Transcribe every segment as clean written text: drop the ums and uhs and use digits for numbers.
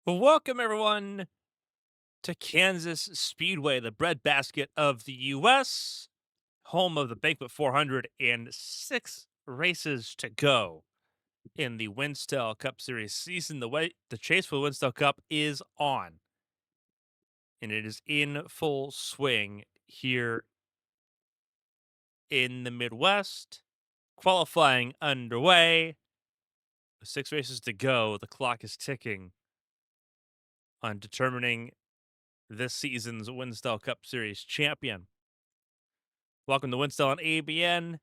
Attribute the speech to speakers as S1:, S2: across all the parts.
S1: Welcome, everyone, to Kansas Speedway, the breadbasket of the U.S., home of the Banquet 400, and 6 races to go in the Winstel Cup Series season. The chase for the Winstel Cup is on, and it is in full swing here in the Midwest. Qualifying underway. 6 races to go. The clock is ticking on determining this season's Winstel Cup Series champion. Welcome to Winstel on ABN.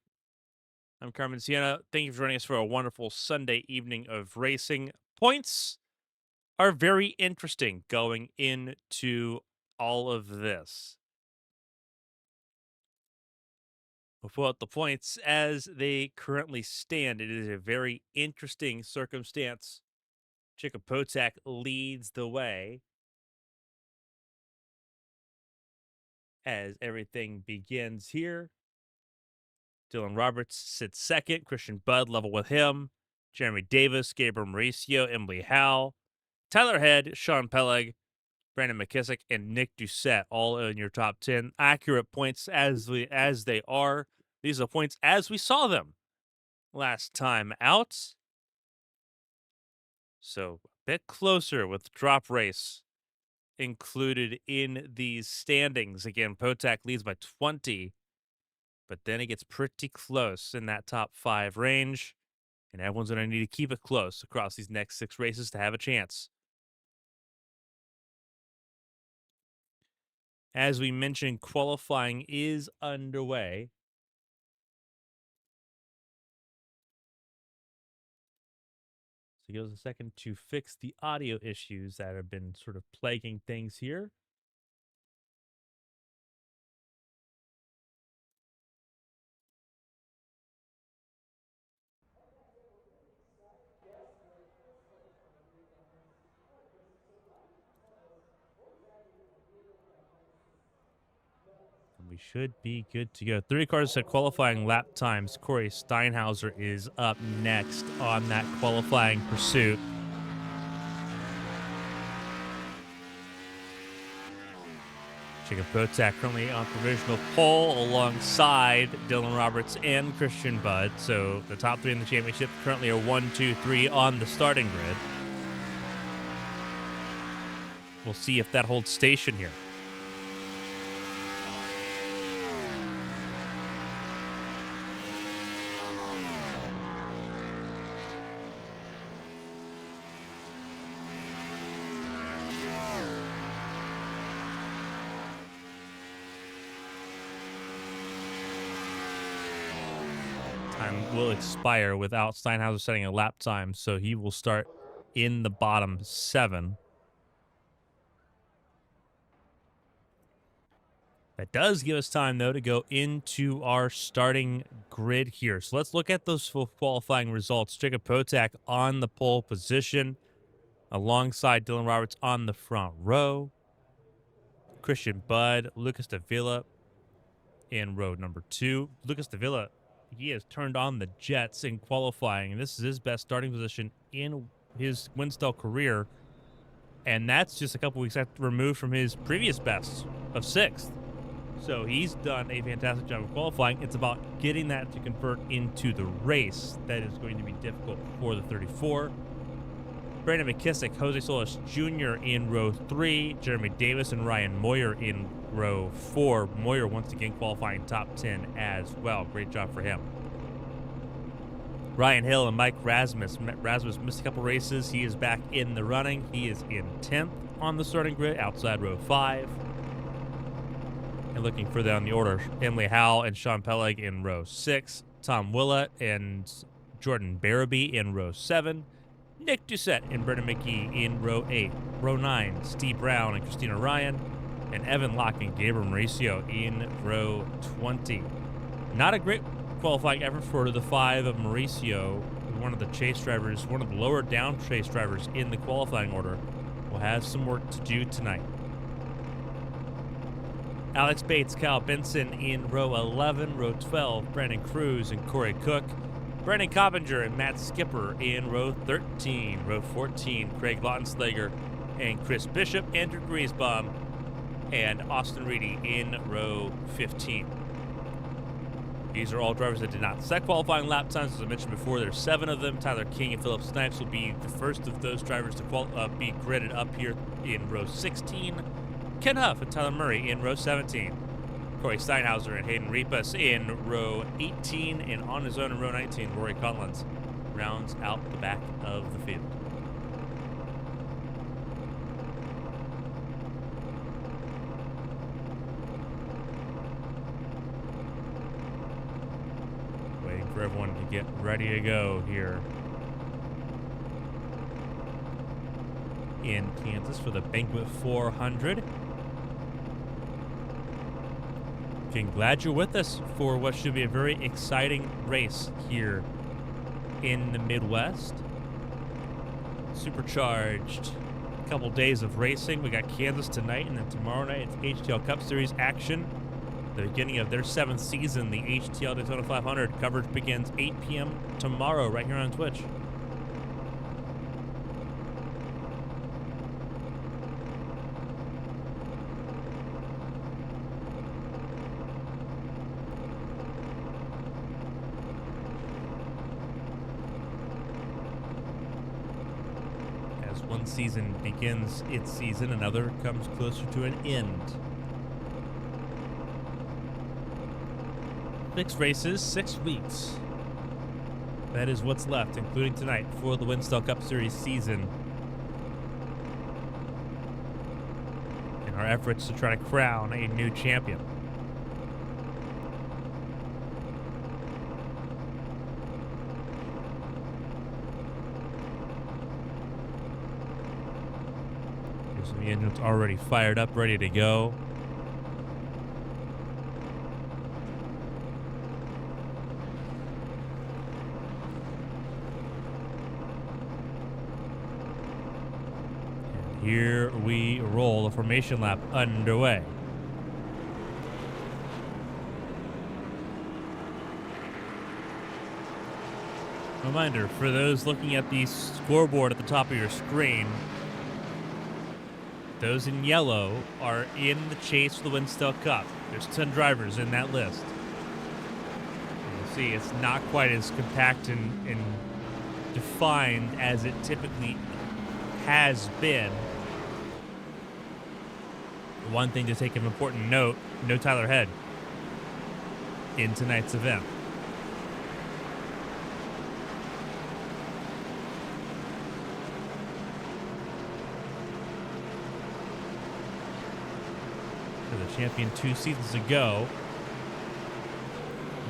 S1: I'm Carmen, Sienna. Thank you for joining us for a wonderful Sunday evening of racing. Points are very interesting going into all of this. We'll pull out the points as they currently stand. It is a very interesting circumstance. Chick-a-Potak leads the way as everything begins here. Dylan Roberts sits second. Christian Budd level with him. Jeremy Davis, Gabriel Mauricio, Emily Howe, Tyler Head, Sean Peleg, Brandon McKissick, and Nick Doucette all in your top 10. Accurate points as they are. These are points as we saw them last time out. So a bit closer with drop race included in these standings. Again, Potak leads by 20. But then it gets pretty close in that top 5 range, and everyone's going to need to keep it close across these next 6 races to have a chance. As we mentioned, qualifying is underway. So give us a second to fix the audio issues that have been sort of plaguing things here. We should be good to go. 3 cars at qualifying lap times. Corey Steinhauser is up next on that qualifying pursuit. Chick-a-Potak currently on provisional pole alongside Dylan Roberts and Christian Budd. So the top 3 in the championship currently are 1, 2, 3 on the starting grid. We'll see if that holds station here. Time will expire without Steinhauser setting a lap time, so he will start in the bottom 7. That does give us time, though, to go into our starting grid here. So let's look at those full qualifying results. Chick-a-Potak on the pole position alongside Dylan Roberts on the front row. Christian Budd, Lucas Davila in row number 2. Lucas Davila, he has turned on the jets in qualifying, and this is his best starting position in his Winstel career, and that's just a couple weeks removed from his previous best of 6th. So he's done a fantastic job of qualifying. It's about getting that to convert into the race that is going to be difficult for the 34. Brandon McKissick, Jose Solis Jr. in row 3, Jeremy Davis and Ryan Moyer in row 4. Moyer once again qualifying top 10 as well. Great job for him. Ryan Hill and Mike Rasmus. Rasmus missed a couple races. He is back in the running. He is in 10th on the starting grid outside row 5. And looking further down the order, Emily Howe and Sean Peleg in row 6. Tom Willett and Jordan Barabee in row 7. Nick Doucette and Brendan McGee in row 8. Row 9, Steve Brown and Christina Ryan. And Evan Locke and Gabriel Mauricio in row 20. Not a great qualifying effort for the 5 of Mauricio, one of the chase drivers, one of the lower down chase drivers in the qualifying order. Will have some work to do tonight. Alex Bates, Kyle Benson in row 11. Row 12, Brandon Cruz and Corey Cook. Brandon Coppinger and Matt Skipper in row 13. Row 14, Craig Lautenslager and Chris Bishop, Andrew Griesbaum, and Austin Reedy in row 15. These are all drivers that did not set qualifying lap times. As I mentioned before, there's 7 of them. Tyler King and Philip Snipes will be the first of those drivers to be gridded up here in row 16. Ken Huff and Tyler Murray in row 17. Corey Steinhauser and Hayden Repas in row 18. And on his own in row 19, Rory Conlons rounds out the back of the field. Waiting for everyone to get ready to go here in Kansas for the Banquet 400. Again, glad you're with us for what should be a very exciting race here in the Midwest. Supercharged couple days of racing. We got Kansas tonight, and then tomorrow night it's HTL Cup Series action. The beginning of their 7th season, the HTL Daytona 500 coverage begins 8 p.m. tomorrow right here on Twitch. As one season begins its season, another comes closer to an end. 6 races, 6 weeks. That is what's left, including tonight, for the Winstel Cup Series season. In our efforts to try to crown a new champion. Here's the engine's already fired up, ready to go. Here we roll. The formation lap underway. Reminder for those looking at the scoreboard at the top of your screen, those in yellow are in the chase for the Winstel Cup. There's 10 drivers in that list. You'll see it's not quite as compact and defined as it typically has been. One thing to take an important note, no Tyler Head in tonight's event. For the champion 2 seasons ago,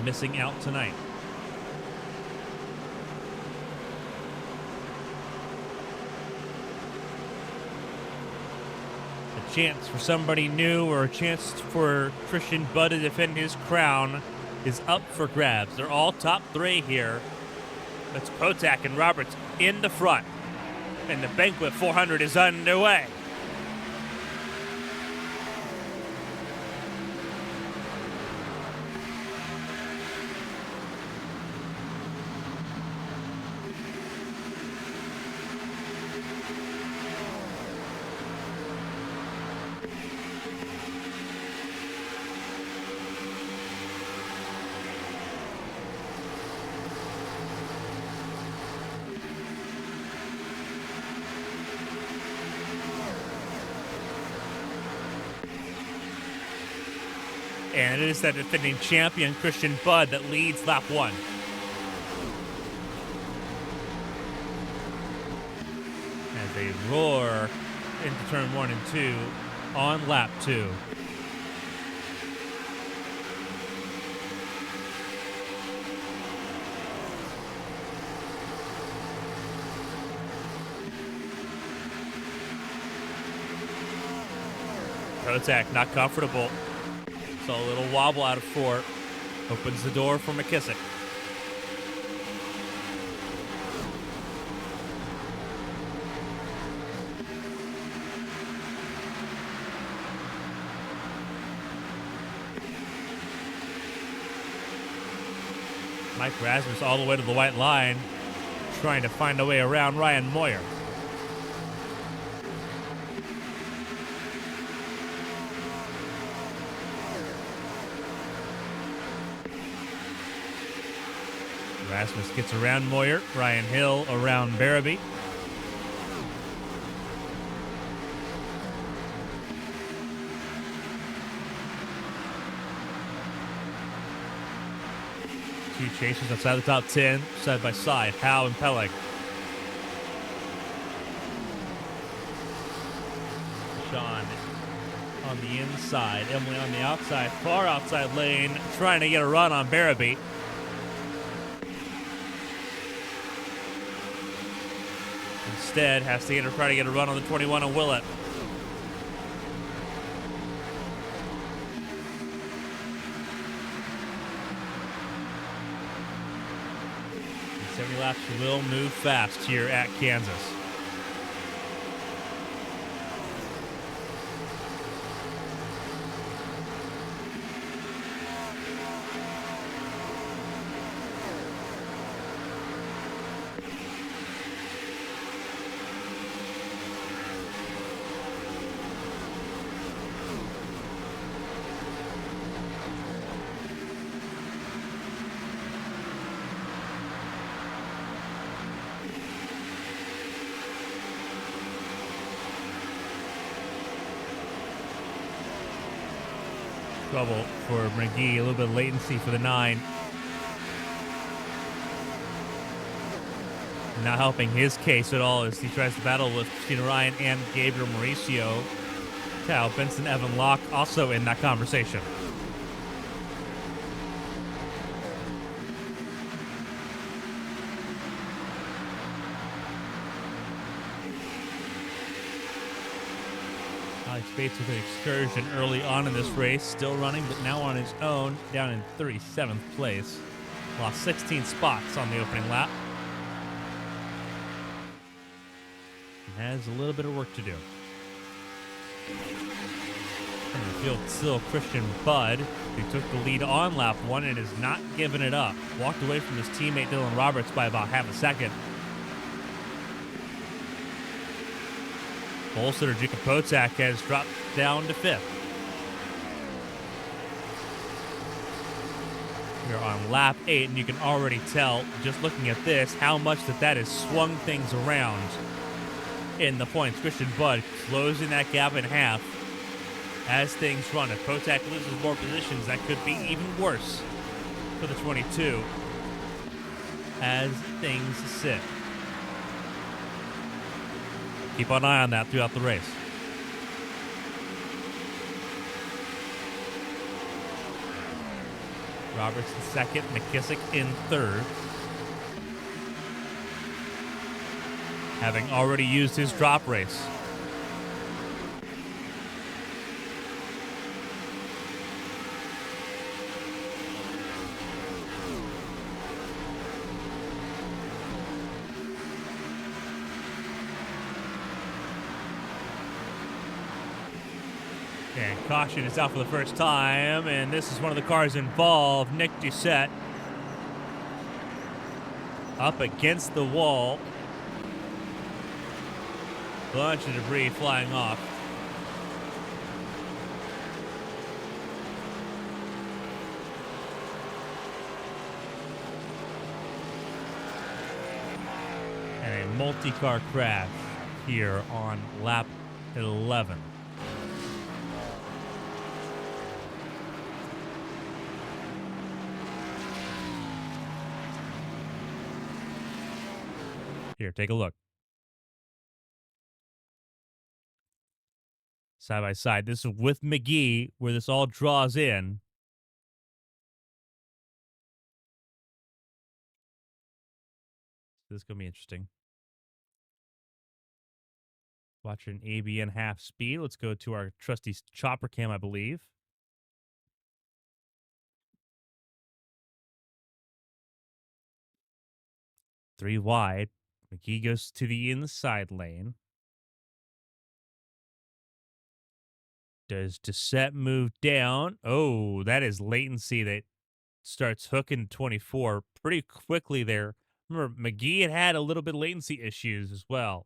S1: missing out tonight. Chance for somebody new or a chance for Christian Budd to defend his crown is up for grabs. They're all top 3 here. That's Potak and Roberts in the front. And the Banquet 400 is underway. And it is that defending champion, Christian Budd, that leads lap 1. As they roar into turn 1 and 2 on lap 2. Potak not comfortable. So a little wobble out of 4. Opens the door for McKissick. Mike Rasmus all the way to the white line, trying to find a way around Ryan Moyer. Rasmus gets around Moyer. Ryan Hill around Barabee. Two chasers outside the top 10, side by side. Howe and Peleg. Sean on the inside. Emily on the outside, far outside lane, trying to get a run on Barabee. Instead, has to try to get a run on the 21 on Willett. And 70 laps will move fast here at Kansas. Trouble for McGee, a little bit of latency for the 9. Not helping his case at all as he tries to battle with Christina Ryan and Gabriel Mauricio. Cal Benson, Evan Locke also in that conversation. Alex Bates with an excursion early on in this race, still running, but now on his own, down in 37th place. Lost 16 spots on the opening lap. And has a little bit of work to do. In the field, still Christian Budd, who took the lead on lap 1 and has not given it up. Walked away from his teammate Dylan Roberts by about half a second. Bolster Jukapotsak has dropped down to 5th. We're on lap 8, and you can already tell, just looking at this, how much that has swung things around in the points. Christian Budd closing that gap in half as things run. If Potak loses more positions, that could be even worse for the 22 as things sit. Keep an eye on that throughout the race. Roberts in second, McKissick in third. Having already used his drop race. And caution is out for the first time, and this is one of the cars involved. Nick Doucette up against the wall. Bunch of debris flying off. And a multi-car crash here on lap 11. Here, take a look. Side by side. This is with McGee, where this all draws in. This is going to be interesting. Watching ABN half speed. Let's go to our trusty chopper cam, I believe. Three wide. McGee goes to the inside lane. Does Doucette move down? Oh, that is latency that starts hooking 24 pretty quickly there. Remember, McGee had a little bit of latency issues as well.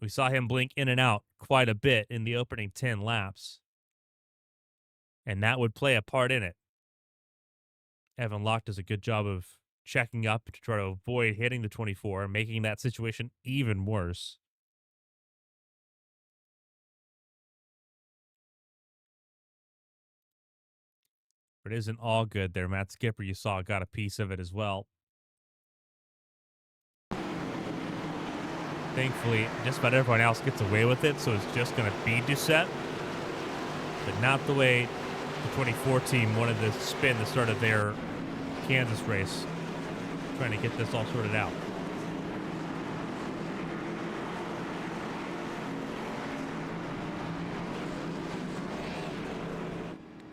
S1: We saw him blink in and out quite a bit in the opening 10 laps. And that would play a part in it. Evan Locke does a good job of checking up to try to avoid hitting the 24, making that situation even worse. But it isn't all good there. Matt Skipper, you saw, got a piece of it as well. Thankfully, just about everyone else gets away with it, so it's just going to be Doucette. But not the way the 24 team wanted to spin the start of their Kansas race, trying to get this all sorted out.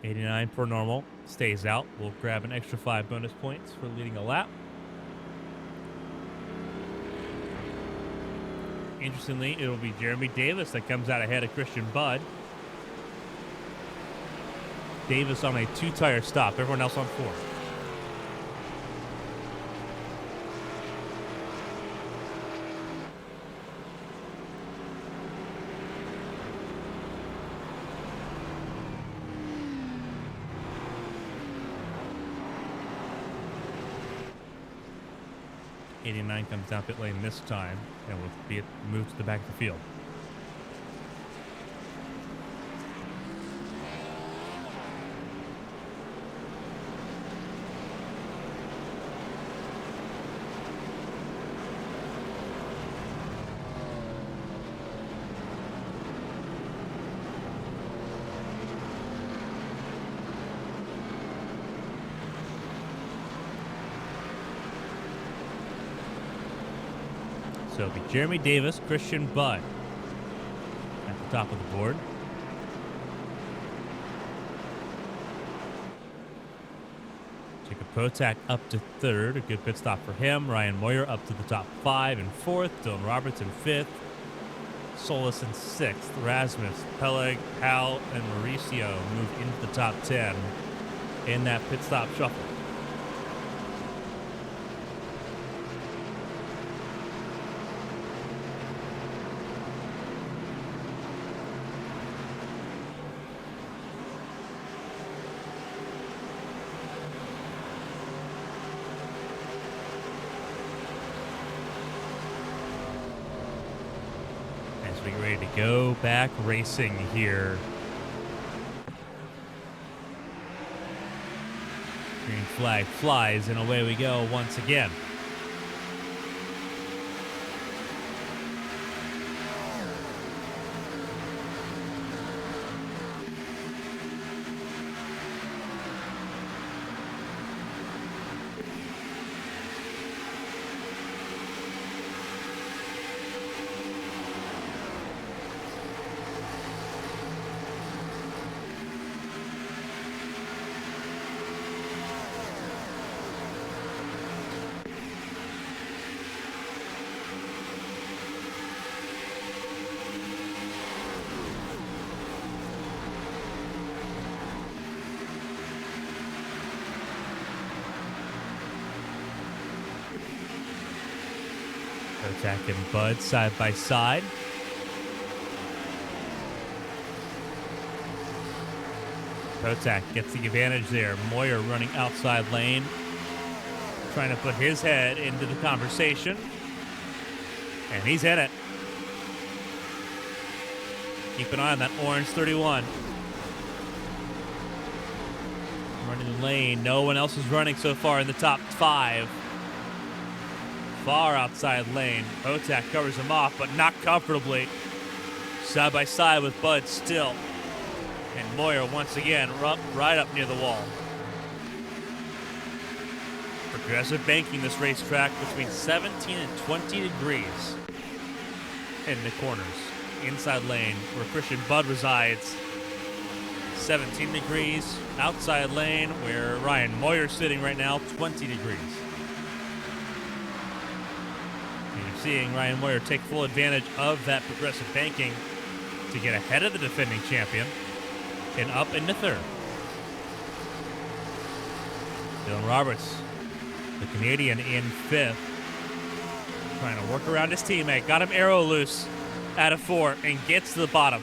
S1: $89 per normal, stays out. We'll grab an extra 5 bonus points for leading a lap. Interestingly, it'll be Jeremy Davis that comes out ahead of Christian Budd. Davis on a 2-tire stop, everyone else on 4. $89 comes down pit lane this time and will be moved to the back of the field. So it'll be Jeremy Davis, Christian Budd at the top of the board. Jacob Potak up to 3rd, a good pit stop for him. Ryan Moyer up to the top 5 and 4th. Dylan Roberts in 5th. Solis in 6th. Rasmus, Peleg, Hal, and Mauricio move into the top 10 in that pit stop shuffle. We get ready to go back racing here. Green flag flies and away we go once again. Potak and Budd side by side. Potak gets the advantage there. Moyer running outside lane, trying to put his head into the conversation. And he's in it. Keep an eye on that orange 31. Running the lane. No one else is running so far in the top 5. Far outside lane. Potak covers him off, but not comfortably. Side by side with Budd still. And Moyer once again right up near the wall. Progressive banking this racetrack between 17 and 20 degrees in the corners. Inside lane where Christian Budd resides, 17 degrees. Outside lane where Ryan Moyer's sitting right now, 20 degrees. Seeing Ryan Moyer take full advantage of that progressive banking to get ahead of the defending champion and up into 3rd. Dylan Roberts, the Canadian, in 5th, trying to work around his teammate. Got him arrow loose out of 4 and gets to the bottom.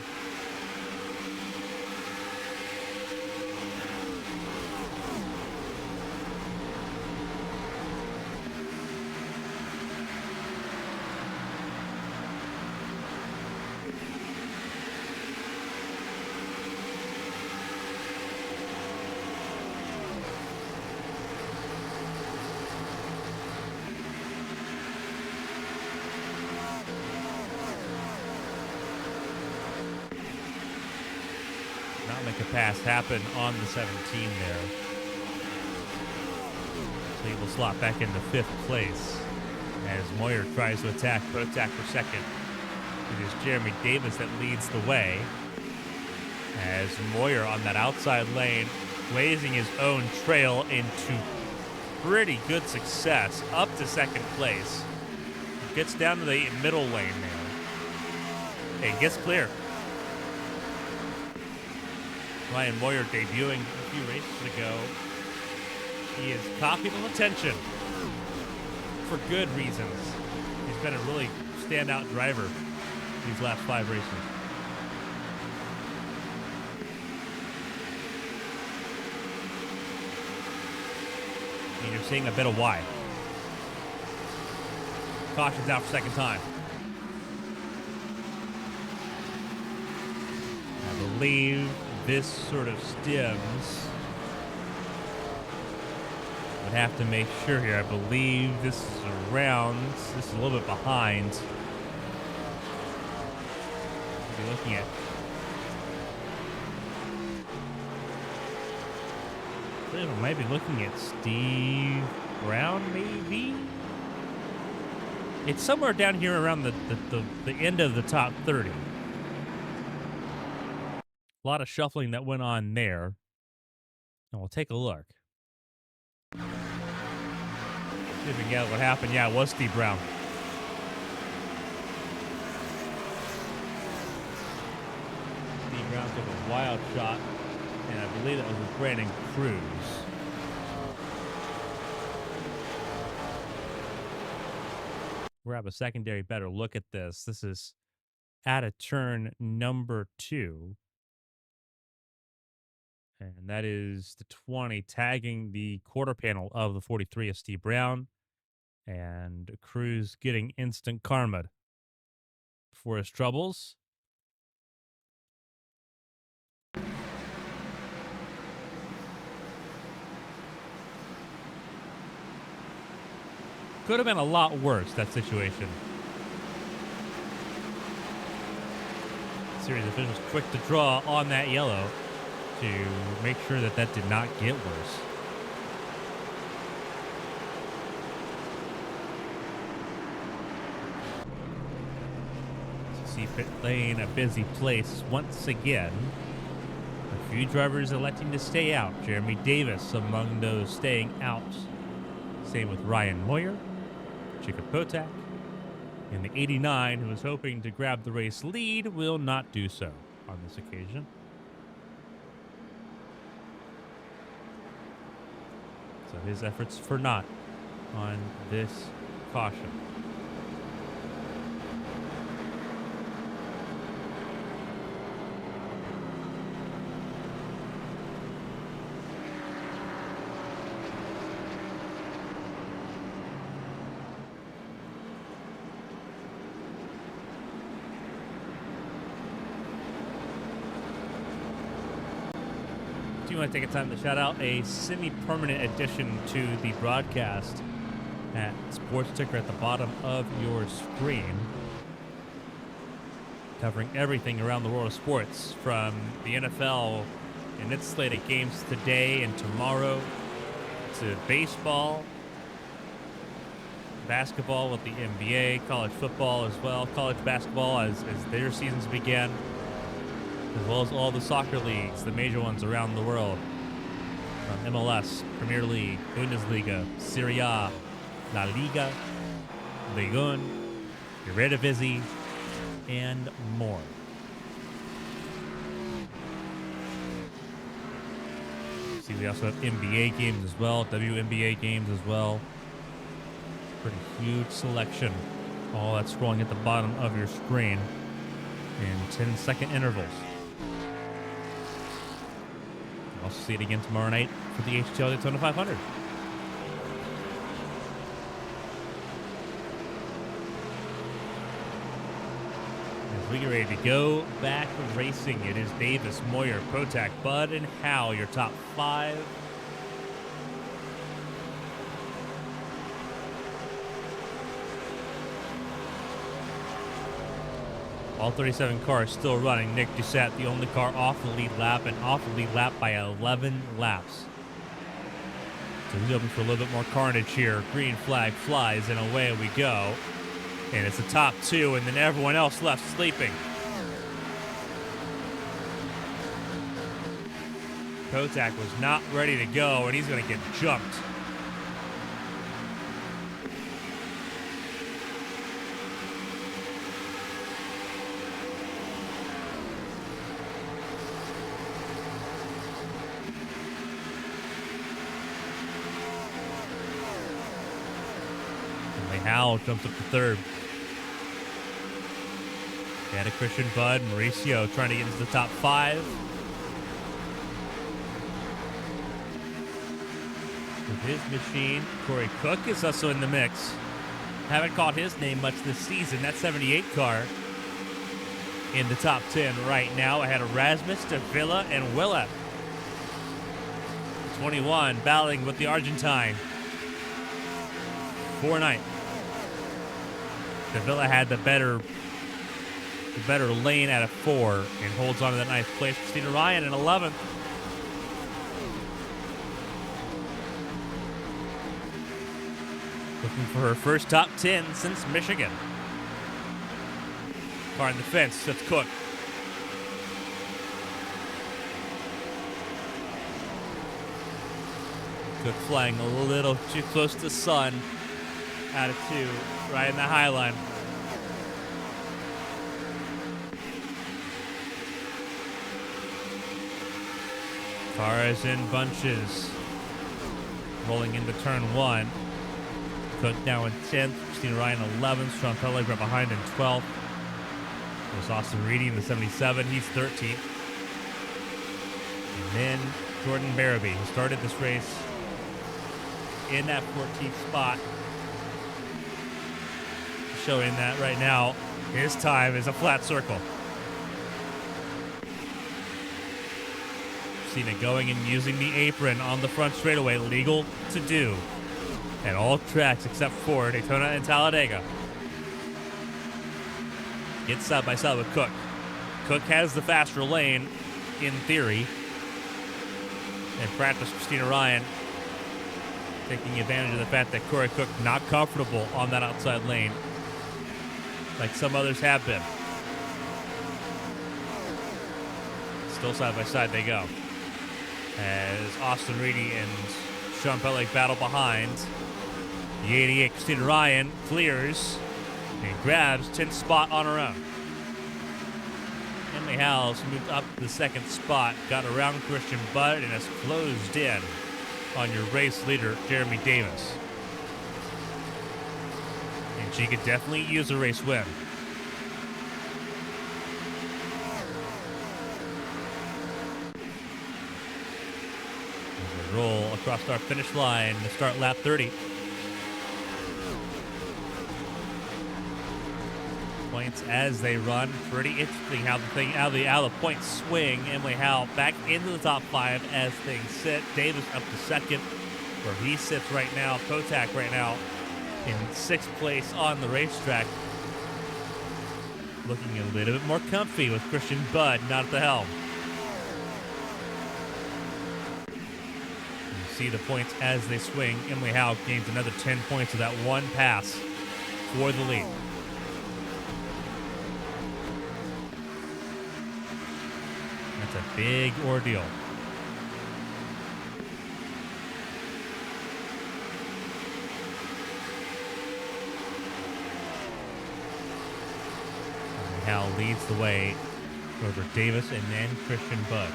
S1: make a pass happen on the 17 there. So he will slot back into 5th place as Moyer tries to attack Potak for 2nd. It is Jeremy Davis that leads the way as Moyer on that outside lane blazing his own trail into pretty good success up to 2nd place. Gets down to the middle lane there. It gets clear. Ryan Moyer debuting a few races ago. He is caught people's attention for good reasons. He's been a really standout driver these last 5 races. And you're seeing a bit of why. Caution's out for 2nd time. I believe this sort of stems. Would have to make sure here. I believe this is around. This is a little bit behind. We'll be looking at. I believe I might be looking at Steve Brown, maybe. It's somewhere down here around the end of the top 30. A lot of shuffling that went on there. And we'll take a look. See if we can get what happened. Yeah, it was Steve Brown. Steve Brown took a wild shot, and I believe that was with Brandon Cruz. Grab a secondary better look at this. This is at a turn number 2. And that is the 20 tagging the quarter panel of the 43 of Steve Brown. And Cruz getting instant karma for his troubles. Could have been a lot worse, that situation. Series officials quick to draw on that yellow to make sure that that did not get worse. So see pit lane a busy place once again. A few drivers electing to stay out. Jeremy Davis among those staying out. Same with Ryan Moyer, Jacob Potak, and the 89 who was hoping to grab the race lead will not do so on this occasion. So his efforts for naught on this caution. Do want to take a time to shout out a semi-permanent addition to the broadcast at Sports Ticker at the bottom of your screen, covering everything around the world of sports, from the NFL and its slate of games today and tomorrow, to baseball, basketball with the NBA, college football as well, college basketball as their seasons begin, as well as all the soccer leagues, the major ones around the world. MLS, Premier League, Bundesliga, Serie A, La Liga, Ligue 1, Eredivisie, and more. See, we also have NBA games as well, WNBA games as well. Pretty huge selection. All that's scrolling at the bottom of your screen in 10-second intervals. I'll see it again tomorrow night for the HTL Daytona 500. As we get ready to go back racing, it is Davis, Moyer, Potak, Bud, and Howe, your top 5. All 37 cars still running. Nick Doucette, the only car off the lead lap, and off the lead lap by 11 laps. So he's hoping for a little bit more carnage here. Green flag flies, and away we go. And it's the top two, and then everyone else left sleeping. Kotak was not ready to go, and he's going to get jumped. Howell jumps up to third. They had a Christian Bud, Mauricio trying to get into the top 5. With his machine, Corey Cook is also in the mix. Haven't caught his name much this season. That 78 car in the top 10 right now. I had Erasmus, Davila, and Willa. 21 battling with the Argentine. 4-9. Davila had the better lane at a 4 and holds on to that ninth place. Christina Ryan in 11th. Looking for her first top 10 since Michigan. Car in the fence, that's Cook. Cook flying a little too close to the sun. Out of 2, right in the high line. Cars in bunches. Rolling into turn 1. Cook now in 10th. Christina Ryan 11th. Sean Pelleg right behind in 12th. There's Austin Reedy in the 77. He's 13th. And then Jordan Barabee, who started this race in that 14th spot. Showing that right now his time is a flat circle. Cena going and using the apron on the front straightaway, legal to do at all tracks except for Daytona and Talladega. Gets side by side with Cook. Cook has the faster lane in theory. And practice, Christina Ryan taking advantage of the fact that Corey Cook not comfortable on that outside lane like some others have been. Still side by side they go. As Austin Reedy and Sean Pelleg battle behind. The 88 Christina Ryan clears and grabs 10th spot on her own. Emily Howells moved up to the 2nd spot, got around Christian Budd, and has closed in on your race leader, Jeremy Davis. And she could definitely use a race win. As we roll across our finish line to start lap 30. Points as they run. Pretty interesting how the points swing. Emily Howell back into the top 5 as things sit. Davis up to 2nd, where he sits right now. Kotak right now in 6th place on the racetrack. Looking a little bit more comfy with Christian Budd not at the helm. You see the points as they swing. Emily Howell gains another 10 points of that one pass for the lead. That's a big ordeal. Hal leads the way over Davis and then Christian Budd.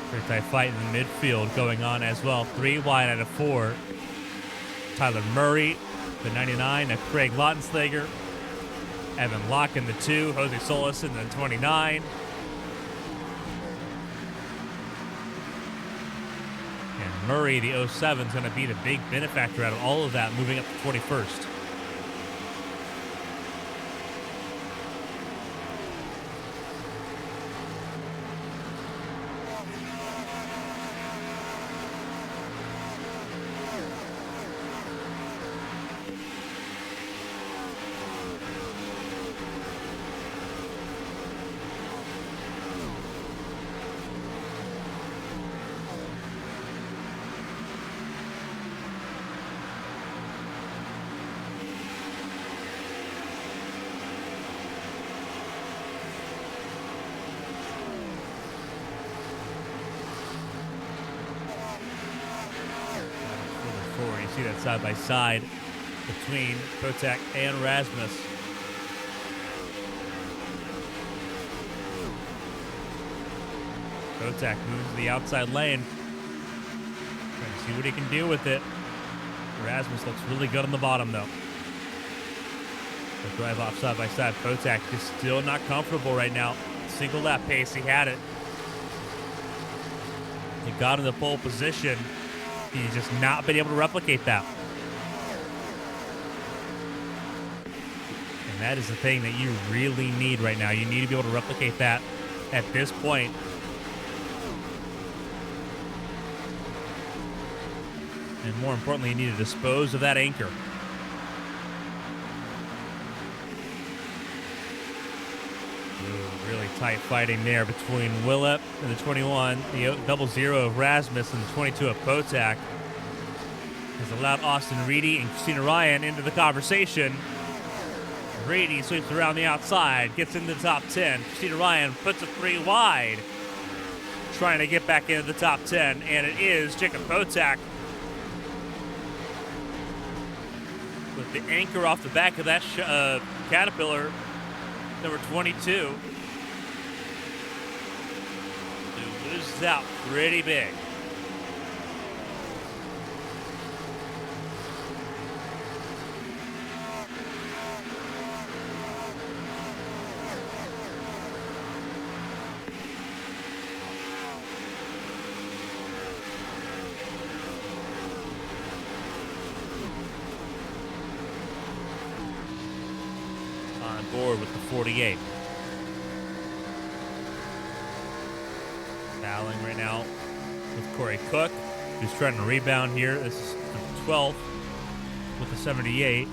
S1: Pretty tight fight in the midfield going on as well. 3 wide out of 4. Tyler Murray, the 99, and Craig Lautenslager. Evan Locke in the 2, Jose Solis in the 29. And Murray, the 07, is going to be the big benefactor out of all of that, moving up to 21st. forward. You see that side by side between Kotak and Rasmus. Kotak moves to the outside lane. Trying to see what he can do with it. Rasmus looks really good on the bottom, though. The drive off side by side. Kotak is still not comfortable right now. Single lap pace, he had it. He got in the pole position. He's just not been able to replicate that. And that is the thing that you really need right now. You need to be able to replicate that at this point. And more importantly, you need to dispose of that anchor. Ooh, really tight fighting there between Willett and the 21, the 00 of Rasmus, and the 22 of Kotak. Has allowed Austin Reedy and Christina Ryan into the conversation. Reedy sweeps around the outside, gets into the top 10. Christina Ryan puts a 3 wide, trying to get back into the top 10, and it is Jacob Kotak with the anchor off the back of that Caterpillar, number 22, who loses out pretty big. Board with the 48. Battling right now with Corey Cook, who's trying to rebound here. This is the 12th with the 78.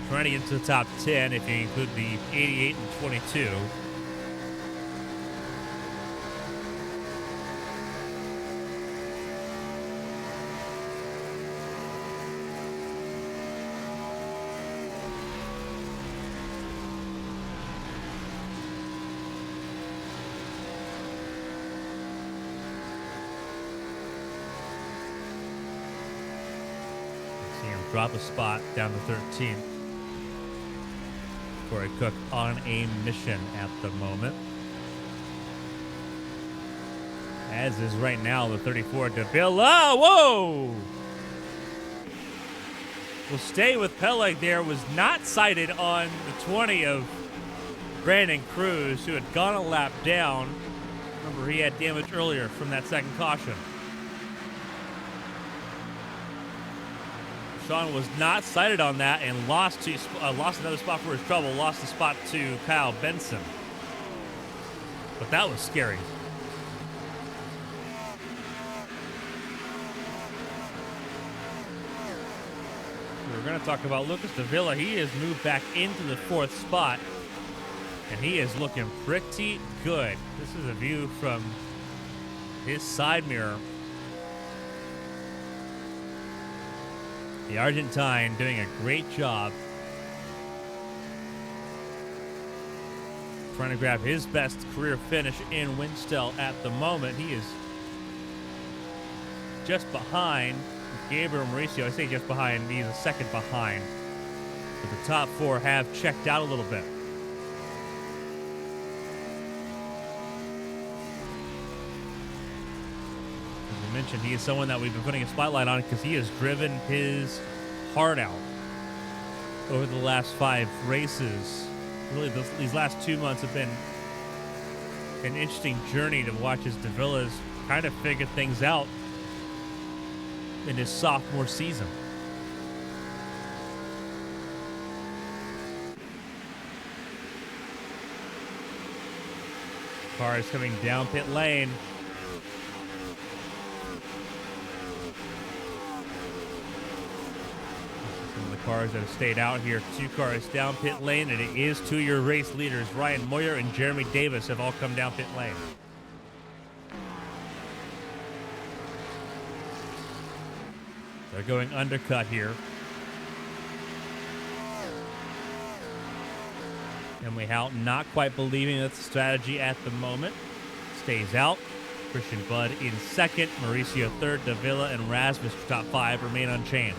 S1: Trying to get into the top 10 if you include the 88 and 22. Drop a spot down to 13th. Corey Cook on a mission at the moment. As is right now the 34 Davila. Whoa! We'll stay with Peleg there. Was not sighted on the 20 of Brandon Cruz, who had gone a lap down. Remember, he had damage earlier from that second caution. Sean was not sighted on that and lost another spot for his trouble. Lost the spot to Kyle Benson. But that was scary. We're going to talk about Lucas Davila. He has moved back into the 4th spot, and he is looking pretty good. This is a view from his side mirror. The Argentine doing a great job trying to grab his best career finish in Winstel at the moment. He is just behind Gabriel Mauricio. I say just behind, he's a second behind. But the top 4 have checked out a little bit. Mentioned, he is someone that we've been putting a spotlight on because he has driven his heart out over the last 5 races. Really, these last 2 months have been an interesting journey to watch as Davila's kind of figured things out in his sophomore season. Car is coming down pit lane. Cars that have stayed out here. 2 cars down pit lane, and it is 2 of your race leaders. Ryan Moyer and Jeremy Davis have all come down pit lane. They're going undercut here. Emily Houghton not quite believing that's the strategy at the moment. Stays out. Christian Budd in second, Mauricio third, Davila and Rasmus top 5 remain unchanged.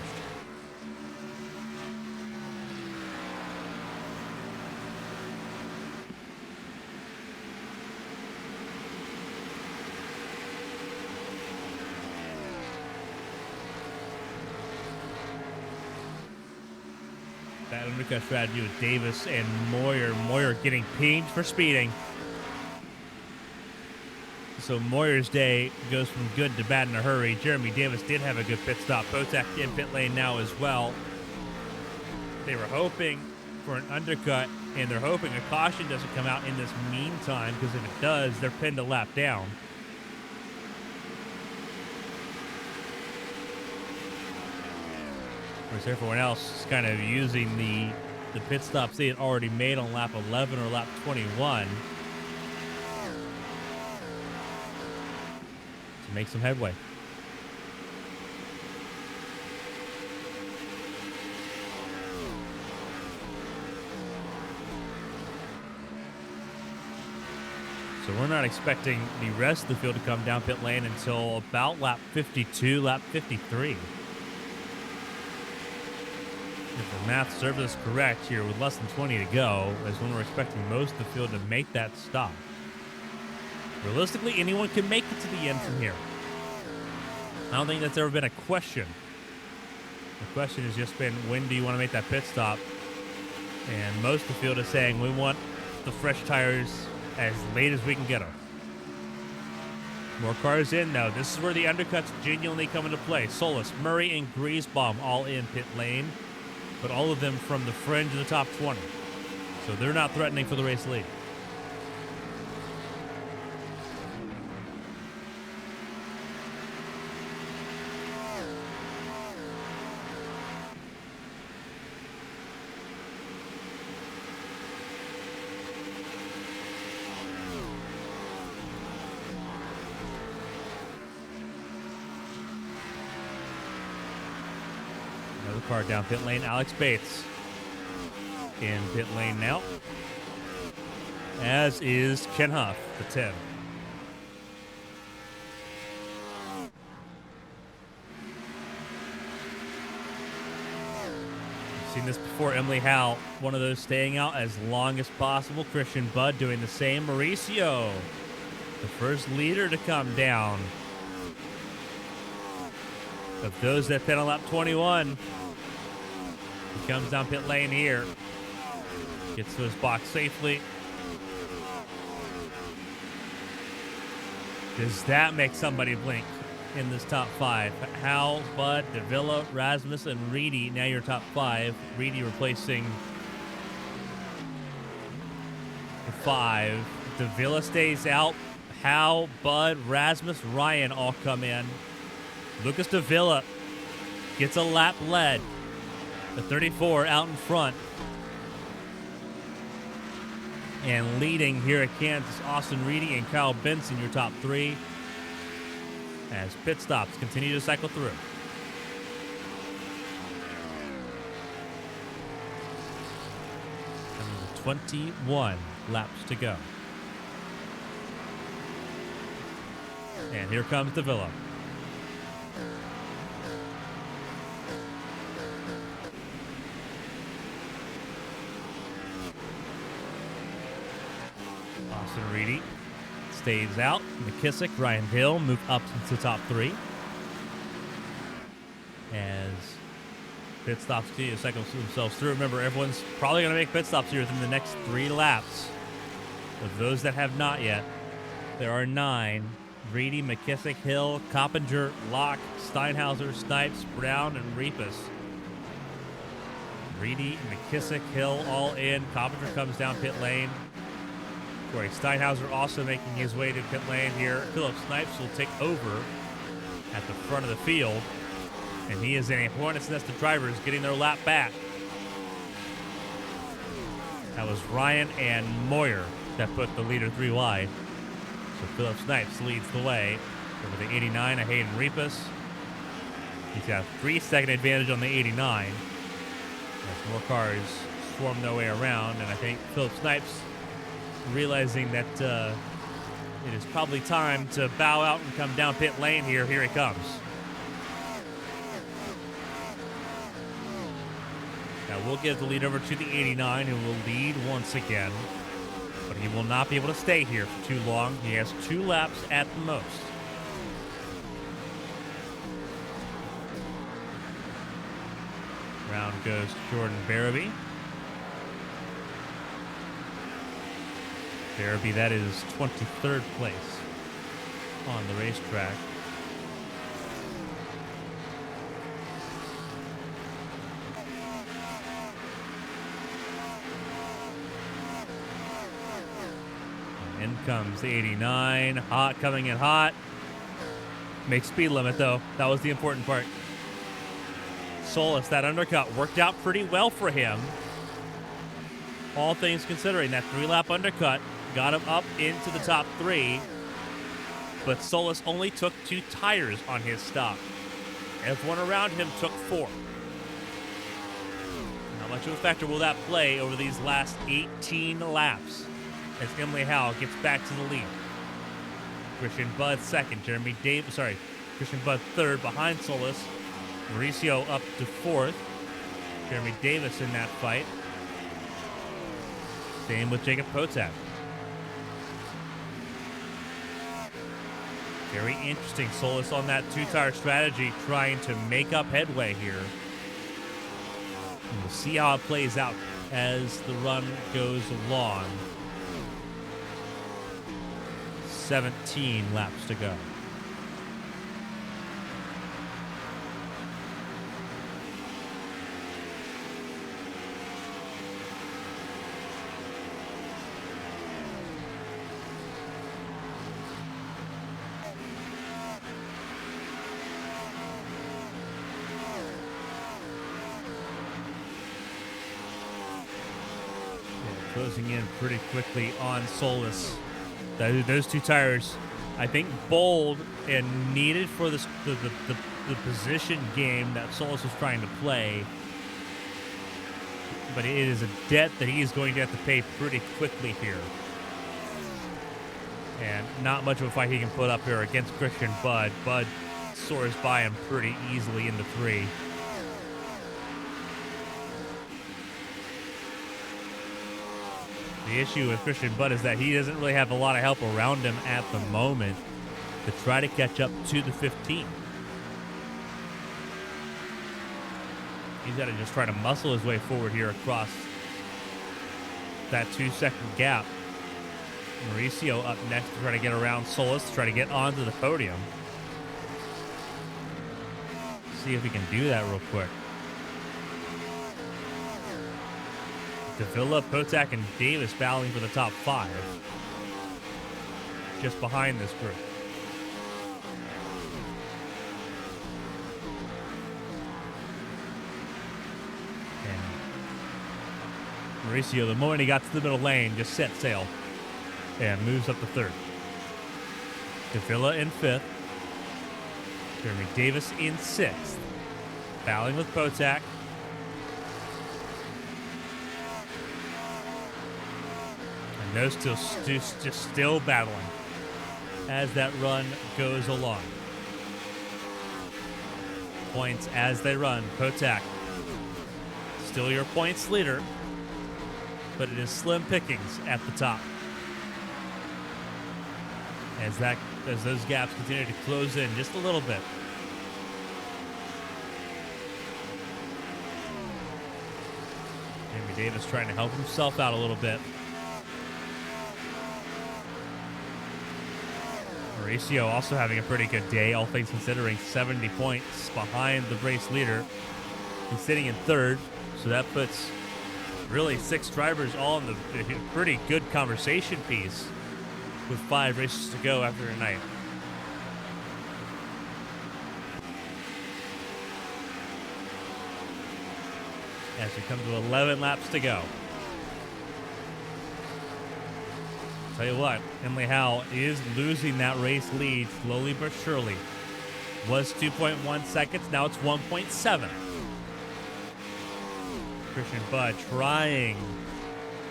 S1: That undercut strategy with Davis and Moyer. Moyer getting pinged for speeding. So Moyer's day goes from good to bad in a hurry. Jeremy Davis did have a good pit stop. Potak in pit lane now as well. They were hoping for an undercut, and they're hoping a caution doesn't come out in this meantime, because if it does, they're pinned a lap down. Whereas everyone else is kind of using the pit stops they had already made on lap 11 or lap 21 to make some headway. So we're not expecting the rest of the field to come down pit lane until about lap 52, lap 53. If the math serves us correct here, with less than 20 to go, is when we're expecting most of the field to make that stop. Realistically, anyone can make it to the end from here. I don't think that's ever been a question. The question has just been, when do you want to make that pit stop? And most of the field is saying, we want the fresh tires as late as we can get them. More cars in now. This is where the undercuts genuinely come into play. Solis, Murray, and Griesbaum all in pit lane, but all of them from the fringe of the top 20. So they're not threatening for the race lead. Another car down pit lane. Alex Bates in pit lane now, as is Ken Huff, the 10. We've seen this before. Emily Howe, one of those staying out as long as possible. Christian Budd doing the same. Mauricio, the first leader to come down. Of those that pit on lap 21, he comes down pit lane here. Gets to his box safely. Does that make somebody blink in this top 5? Howe, Budd, Davila, Rasmus, and Reedy. Now your top 5. Reedy replacing the 5. Davila stays out. Howe, Budd, Rasmus, Ryan all come in. Lucas Davila gets a lap lead. The 34 out in front. And leading here at Kansas, Austin Reedy and Kyle Benson, your top 3. As pit stops continue to cycle through. 21 laps to go. And here comes Davila. Austin Reedy stays out. McKissick, Ryan Hill move up to the top 3. As pit stops continue to cycle themselves through. Remember, everyone's probably going to make pit stops here within the next 3 laps. Of those that have not yet, there are 9. Reedy, McKissick, Hill, Coppinger, Locke, Steinhauser, Snipes, Brown, and Repas. Reedy, McKissick, Hill all in. Coppinger comes down pit lane. Corey Steinhauser also making his way to pit lane here. Philip Snipes will take over at the front of the field. And he is in a hornet's nest of drivers getting their lap back. That was Ryan and Moyer that put the leader 3 wide. So Philip Snipes leads the way over the 89 of Hayden Repas. He's got a 3-second advantage on the 89. As more cars swarm their way around, and I think Philip Snipes, realizing that It is probably time to bow out and come down pit lane here. Here he comes. Now we'll give the lead over to the 89, who will lead once again. But he will not be able to stay here for too long. He has 2 laps at the most. Round goes to Jordan Barabee. Barabee, that is 23rd place on the racetrack. In comes the 89, hot, coming in hot. Makes speed limit, though. That was the important part. Solis, that undercut worked out pretty well for him. All things considering, that 3-lap undercut got him up into the top 3. But Solis only took 2 tires on his stop. Everyone around him took 4. How much of a factor will that play over these last 18 laps? As Emily Howe gets back to the lead. Christian Budd second. Christian Budd third behind Solis. Mauricio up to 4th. Jeremy Davis in that fight. Same with Jacob Potak. Very interesting. Solis on that 2-tire strategy, trying to make up headway here. And we'll see how it plays out as the run goes along. 17 laps to go. Closing in pretty quickly on Solis. Those 2 tires, I think, bold and needed for the position game that Solis was trying to play. But it is a debt that he is going to have to pay pretty quickly here. And not much of a fight he can put up here against Christian Budd. Budd soars by him pretty easily into 3. The issue with Christian Budd is that he doesn't really have a lot of help around him at the moment to try to catch up to the 15. He's got to just try to muscle his way forward here across that 2-second gap. Mauricio up next to try to get around Solis, to try to get onto the podium. See if he can do that real quick. Davila, Potak, and Davis battling for the top 5. Just behind this group. And Mauricio, the moment he got to the middle lane, just set sail and moves up to 3rd. Davila in 5th. Jeremy Davis in 6th. Battling with Potak. Those just still battling as that run goes along. Points as they run. Potak, still your points leader, but it is slim pickings at the top. As those gaps continue to close in just a little bit. Jeremy Davis trying to help himself out a little bit. Mauricio also having a pretty good day, all things considering, 70 points behind the race leader. He's sitting in 3rd, so that puts really 6 drivers all in the pretty good conversation piece with 5 races to go after tonight. As we come to 11 laps to go. Tell you what, Emily Howe is losing that race lead slowly but surely. Was 2.1 seconds, now it's 1.7. Christian Budd trying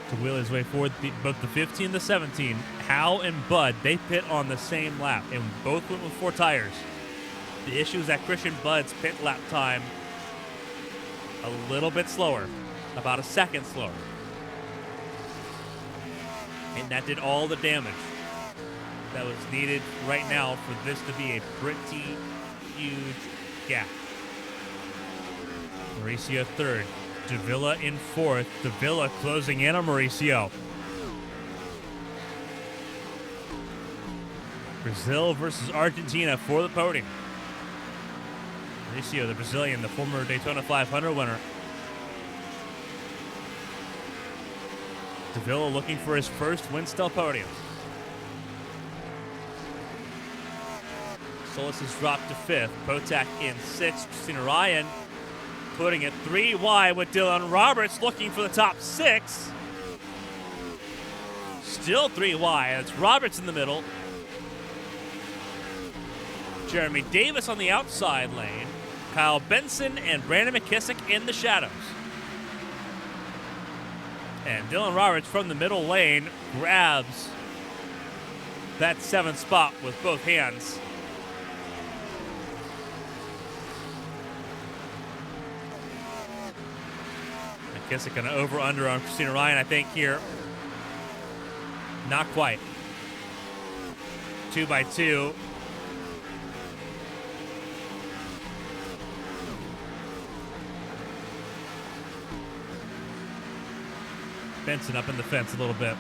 S1: to wheel his way forward. Both the 15 and the 17, Hal and Bud, they pit on the same lap, and both went with 4 tires. The issue is that Christian Bud's pit lap time a little bit slower, about a second slower. And that did all the damage that was needed right now for this to be a pretty huge gap. Mauricio third, Davila in fourth. Davila closing in on Mauricio. Brazil versus Argentina for the podium. Mauricio, the Brazilian, the former Daytona 500 winner. Davila looking for his first Winstel podium. Solis has dropped to 5th. Potak in 6th. Christina Ryan putting it 3 wide with Dylan Roberts looking for the top 6. Still 3 wide. It's Roberts in the middle. Jeremy Davis on the outside lane. Kyle Benson and Brandon McKissick in the shadows. And Dylan Roberts from the middle lane grabs that 7th spot with both hands. McKissick going to over-under on Christina Ryan, I think, here. Not quite. 2 by 2. Benson up in the fence a little bit.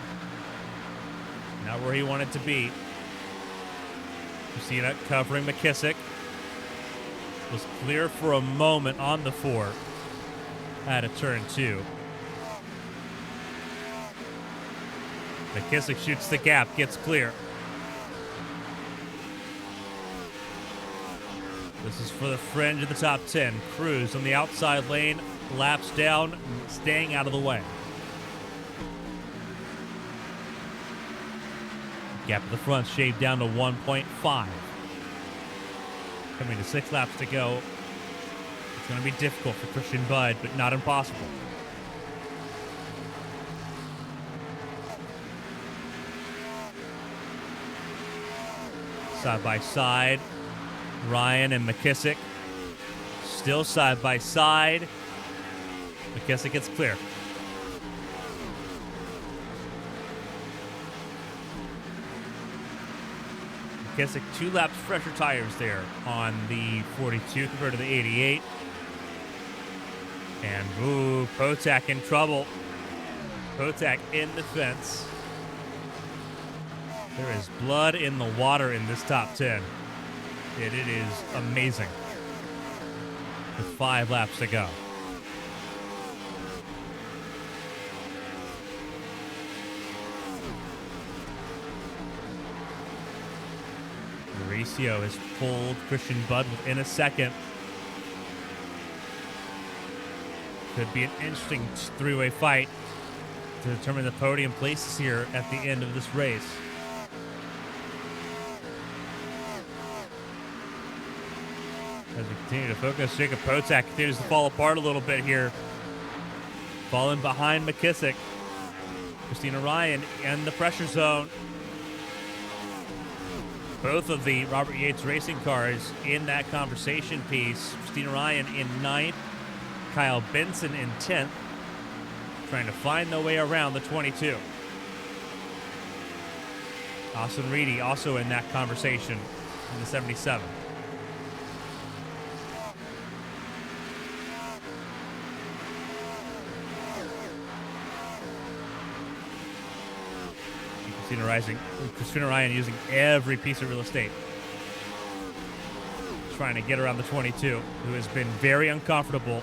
S1: Not where he wanted to be. Christina covering McKissick. Was clear for a moment on the 4. At a turn 2. McKissick shoots the gap, gets clear. This is for the fringe of the top 10. Cruz on the outside lane, laps down, staying out of the way. Gap at the front shaved down to 1.5. Coming to 6 laps to go. It's going to be difficult for Christian Bud, but not impossible. Side by side, Ryan and McKissick. Still side by side. McKissick gets clear. McKissick 2 laps fresher tires there on the 42 compared to the 88. And, Potak in trouble. Potak in the fence. There is blood in the water in this top 10. It is amazing. With 5 laps to go. Mauricio has pulled Christian Bud within a second. Could be an interesting 3-way fight to determine the podium places here at the end of this race. As we continue to focus, Jacob Potak continues to fall apart a little bit here. Falling behind McKissick. Christina Ryan in the pressure zone. Both of the Robert Yates racing cars in that conversation piece. Christina Ryan in 9th. Kyle Benson in 10th, trying to find their way around the 22. Austin Reedy also in that conversation in the 77. Christina Ryan using every piece of real estate. Trying to get around the 22, who has been very uncomfortable.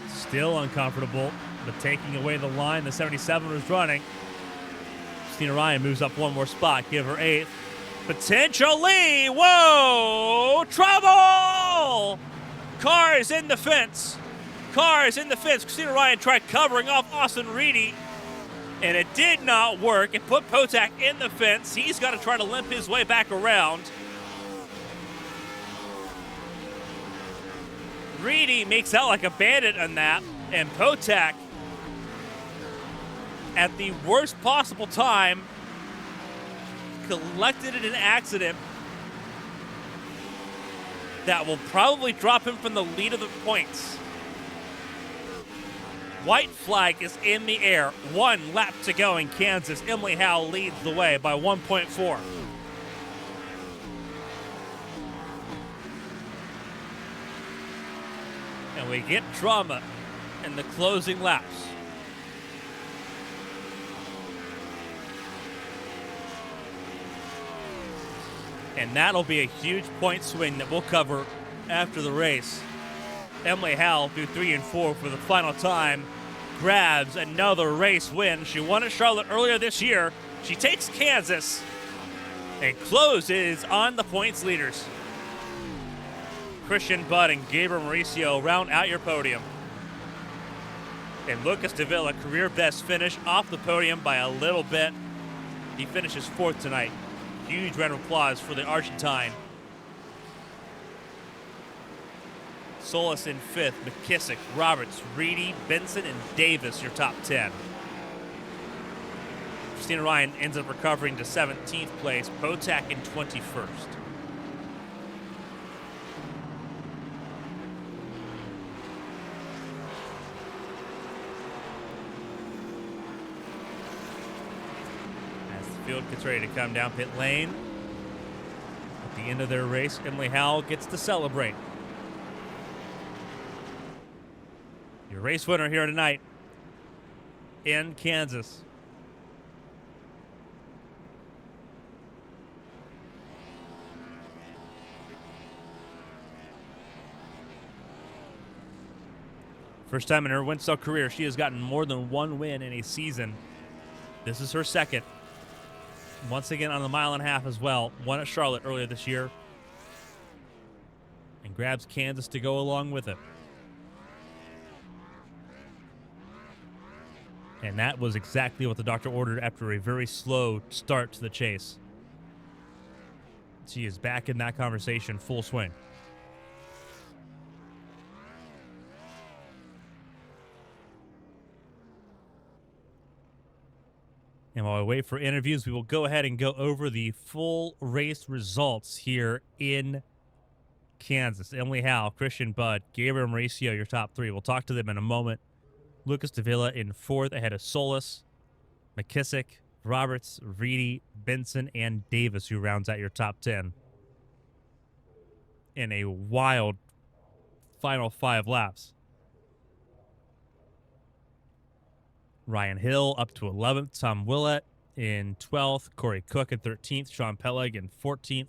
S1: Still uncomfortable, but taking away the line the 77 was running. Christina Ryan moves up 1 more spot, give her 8th. Potentially, whoa, trouble! Cars in the fence. Cars in the fence. Christina Ryan tried covering off Austin Reedy, and it did not work. It put Potak in the fence. He's got to try to limp his way back around. Reedy makes out like a bandit on that, and Potak at the worst possible time, collected in an accident that will probably drop him from the lead of the points. White flag is in the air. 1 lap to go in Kansas. Emily Howell leads the way by 1.4. And we get drama in the closing laps. And that'll be a huge point swing that we'll cover after the race. Emily Howell through 3 and 4 for the final time grabs another race win. She won at Charlotte earlier this year. She takes Kansas and closes on the points leaders. Christian Budd and Gabriel Mauricio round out your podium. And Lucas Davila, career best finish, off the podium by a little bit. He finishes 4th tonight. Huge round of applause for the Argentine. Solis in 5th, McKissick, Roberts, Reedy, Benson, and Davis, your top 10. Christina Ryan ends up recovering to 17th place, Botak in 21st. As the field gets ready to come down pit lane, at the end of their race, Emily Howell gets to celebrate. Your race winner here tonight in Kansas. First time in her Winstel career, she has gotten more than 1 win in a season. This is her 2nd. Once again on the 1.5 mile as well. Won at Charlotte earlier this year. And grabs Kansas to go along with it. And that was exactly what the doctor ordered after a very slow start to the chase. She is back in that conversation, full swing. And while we wait for interviews, we will go ahead and go over the full race results here in Kansas. Emily Howell, Christian Budd, Gabriel Mauricio, your top 3. We'll talk to them in a moment. Lucas Davila in 4th ahead of Solis, McKissick, Roberts, Reedy, Benson, and Davis, who rounds out your top 10. In a wild final 5 laps. Ryan Hill up to 11th, Tom Willett in 12th, Corey Cook in 13th, Sean Pelleg in 14th.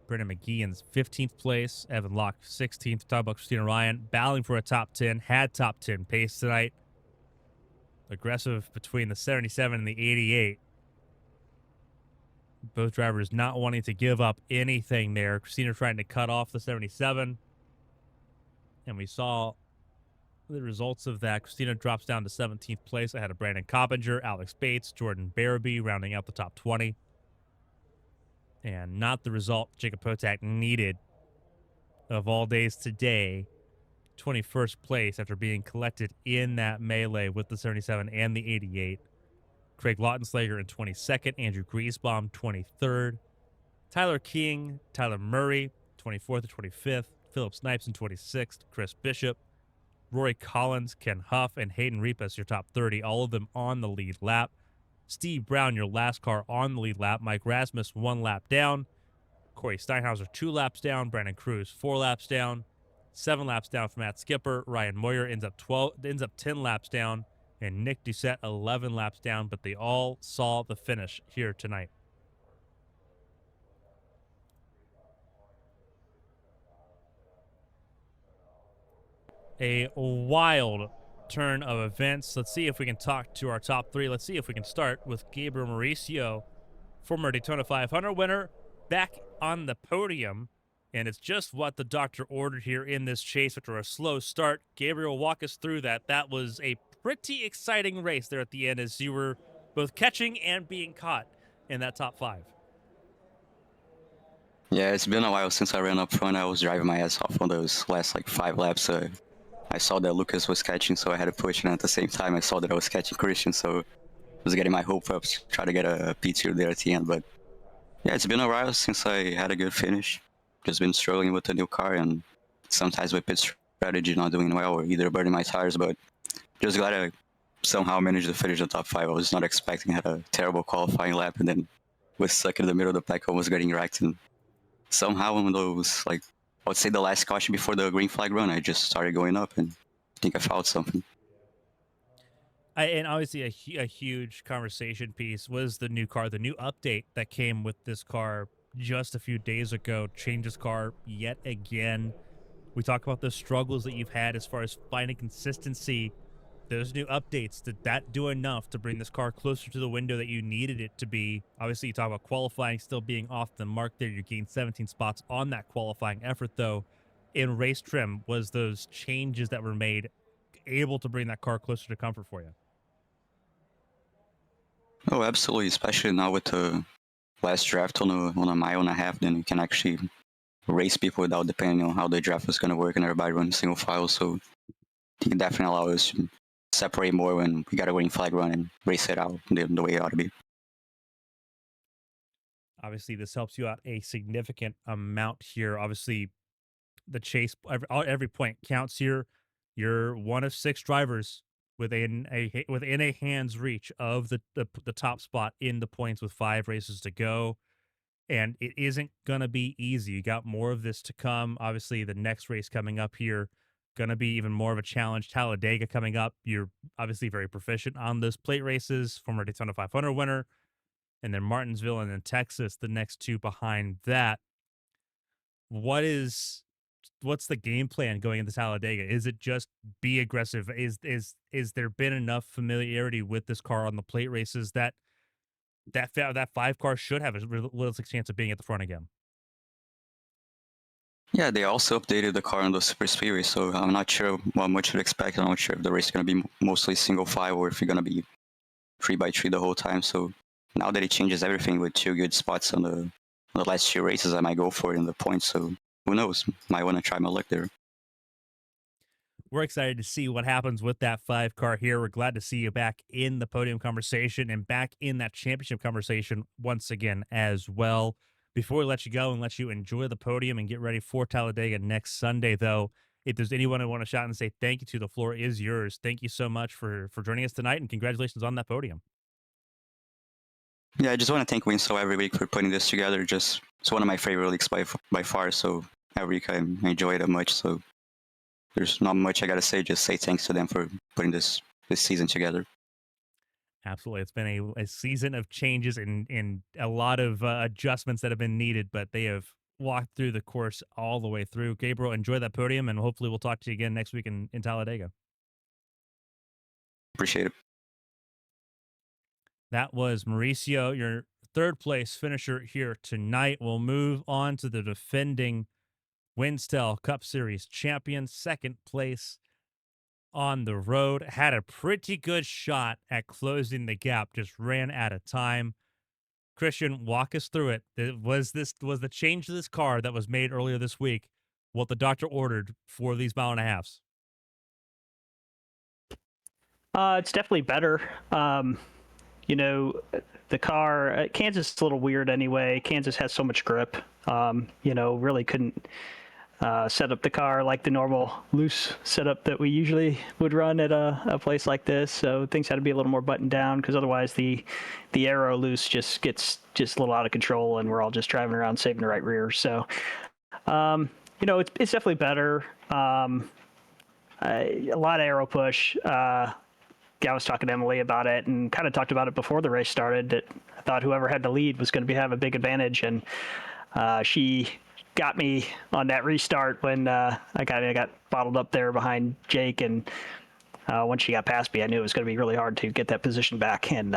S1: Brennan McGee in 15th place. Evan Locke, 16th. Talk about Christina Ryan, battling for a top 10. Had top 10 pace tonight. Aggressive between the 77 and the 88. Both drivers not wanting to give up anything there. Christina trying to cut off the 77. And we saw the results of that. Christina drops down to 17th place ahead of Brandon Coppinger, Alex Bates, Jordan Barabee rounding out the top 20. And not the result Jacob Potak needed of all days today. 21st place after being collected in that melee with the 77 and the 88. Craig Lautenslager in 22nd. Andrew Griesbaum, 23rd. Tyler King, Tyler Murray, 24th to 25th. Philip Snipes in 26th. Chris Bishop, Rory Collins, Ken Huff, and Hayden Repas, your top 30. All of them on the lead lap. Steve Brown, your last car on the lead lap. Mike Rasmus, 1 lap down. Corey Steinhauser, 2 laps down. Brandon Cruz, 4 laps down. 7 laps down for Matt Skipper. Ryan Moyer ends up 10 laps down. And Nick Doucette, 11 laps down. But they all saw the finish here tonight. A wild turn of events. Let's see if we can talk to our top 3. Let's see if we can start with Gabriel Mauricio, former Daytona 500 winner, back on the podium. And it's just what the doctor ordered here in this chase after a slow start. Gabriel, walk us through that. That was a pretty exciting race there at the end as you were both catching and being caught in that top 5.
S2: Yeah, it's been a while since I ran up front. I was driving my ass off on those last 5 laps. I saw that Lucas was catching, so I had to push, and at the same time, I saw that I was catching Christian, so I was getting my hope up to try to get a P2 there at the end. But yeah, it's been a while since I had a good finish. Just been struggling with the new car, and sometimes with pit strategy not doing well, or either burning my tires. But just glad I somehow managed to finish the top five. I was not expecting. Had a terrible qualifying lap, and then was stuck in the middle of the pack, almost getting wrecked. And somehow, on those, like, I would say the last caution before the green flag run, I just started going up, and I think I found something.
S1: And obviously a huge conversation piece was the new car, the new update that came with this car just a few days ago, changed this car yet again. We talk about the struggles that you've had as far as finding consistency. Those new updates, did that do enough to bring this car closer to the window that you needed it to be? Obviously, you talk about qualifying still being off the mark there. You gained 17 spots on that qualifying effort, though. In race trim, was those changes that were made able to bring that car closer to comfort for you?
S2: Oh, absolutely, especially now with the last draft on a mile and a half, then you can actually race people without depending on how the draft is going to work and everybody running single file. So I think it definitely allows us to separate more when we got a green flag run and race it out the way it ought to be.
S1: Obviously, this helps you out a significant amount here. Obviously, the chase, every point counts here. You're one of six drivers within a hand's reach of the top spot in the points with 5 races to go, and it isn't gonna be easy. You got more of this to come. Obviously, the next race coming up here gonna be even more of a challenge. Talladega coming up. You're obviously very proficient on those plate races, former Daytona 500 winner, and then Martinsville and then Texas, the next two behind that. What is what's the game plan going into Talladega? Is it just be aggressive? Is there been enough familiarity with this car on the plate races that that 5 car should have a realistic chance of being at the front again?
S2: Yeah, they also updated the car on the Super Speedway, so I'm not sure what much to expect. I'm not sure if the race is going to be mostly single file or if you're going to be 3x3 the whole time. So now that it changes everything with 2 good spots on the last 2 races, I might go for it in the points. So who knows? Might want to try my luck there.
S1: We're excited to see what happens with that 5 car here. We're glad to see you back in the podium conversation and back in that championship conversation once again as well. Before we let you go and let you enjoy the podium and get ready for Talladega next Sunday, though, if there's anyone I want to shout and say thank you to, the floor is yours. Thank you so much for joining us tonight, and congratulations on that podium.
S2: Yeah, I just want to thank Winstel every week for putting this together. Just it's one of my favorite leagues by far. So every week I enjoy it much. So there's not much I gotta say. Just say thanks to them for putting this season together.
S1: Absolutely. It's been a season of changes and a lot of adjustments that have been needed, but they have walked through the course all the way through. Gabriel, enjoy that podium, and hopefully we'll talk to you again next week in Talladega.
S2: Appreciate it.
S1: That was Mauricio, your third place finisher here tonight. We'll move on to the defending Winstel Cup Series champion, second place on the road. Had a pretty good shot at closing the gap, just ran out of time. Christian, walk us through it. Was the change to this car that was made earlier this week what the doctor ordered for these mile and a halves?
S3: It's definitely better. You know, the car, Kansas is a little weird anyway. Kansas has so much grip. Really couldn't set up the car like the normal loose setup that we usually would run at a place like this. So things had to be a little more buttoned down because otherwise the aero loose just gets just a little out of control and we're all just driving around saving the right rear. So, it's definitely better. A lot of aero push. I was talking to Emily about it and kind of talked about it before the race started. That I thought whoever had the lead was going to have a big advantage, and she got me on that restart when I kind of got bottled up there behind Jake. And once she got past me, I knew it was going to be really hard to get that position back. And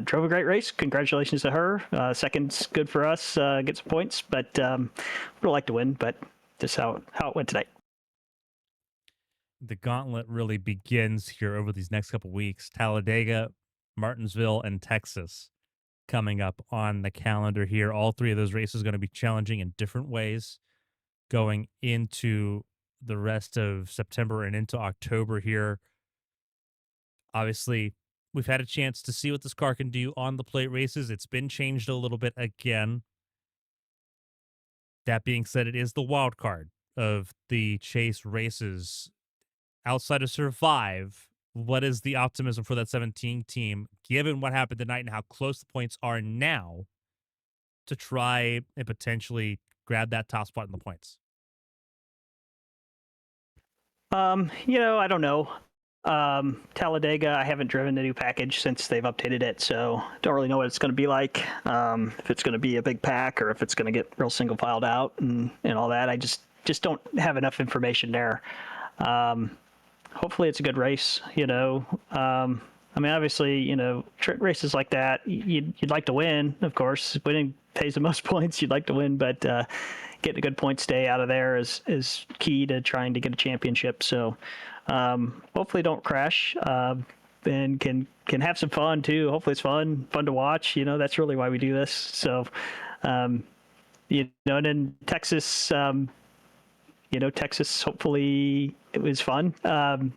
S3: drove a great race. Congratulations to her. Second's good for us. Get some points, but would have liked to win. But just how it went tonight.
S1: The gauntlet really begins here over these next couple weeks. Talladega, Martinsville, and Texas coming up on the calendar here. All three of those races going to be challenging in different ways going into the rest of September and into October here. Obviously, we've had a chance to see what this car can do on the plate races. It's been changed a little bit again. That being said, it is the wild card of the chase races. Outside of Survive, what is the optimism for that 17 team, given what happened tonight and how close the points are now, to try and potentially grab that top spot in the points?
S3: I don't know. Talladega, I haven't driven the new package since they've updated it, so don't really know what it's going to be like. If it's going to be a big pack or if it's going to get real single filed out and all that. I just don't have enough information there. Hopefully it's a good race. I mean, obviously, races like that, you'd like to win, of course. Winning pays the most points. You'd like to win, but getting a good point stay out of there is key to trying to get a championship. So hopefully don't crash and can have some fun too. Hopefully it's fun to watch. That's really why we do this. So, and then Texas, Texas, hopefully it was fun. We're